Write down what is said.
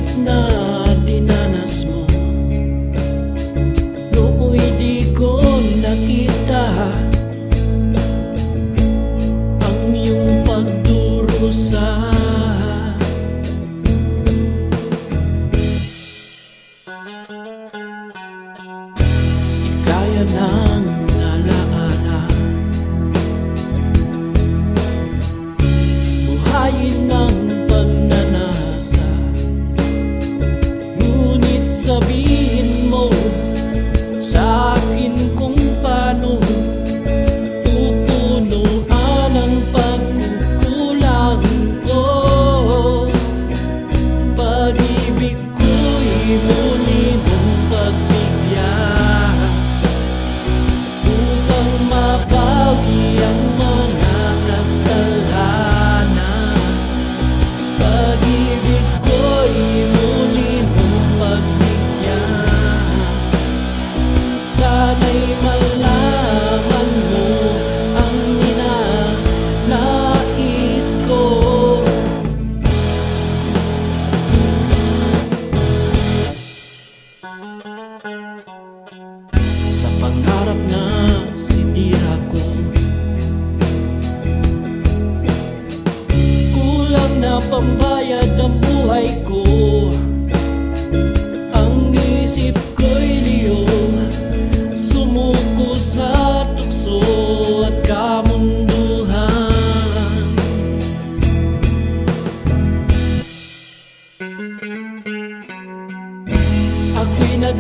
sakit na dinanas mo, nooy di ko nakita ang iyong pagdurusa. Di kaya ng alaala, buhayin ng pagnanasa, ngunit sabihin mo sa akin kung paano pupunuan ang pagkukulang ko. Pag-ibig ko'y muli mong pagbigyan upang mabawi ang mga kasalanan. Pag-ibig ko'y muli mong pagbigyan. Sana'y malaman mo ang ninanais ko. Sa pangarap na sinira ko, kulang na pambayad ang buhay ko. Ang isip ko'y liyong sumuko sa tukso at kamunduhan. Ako'y nag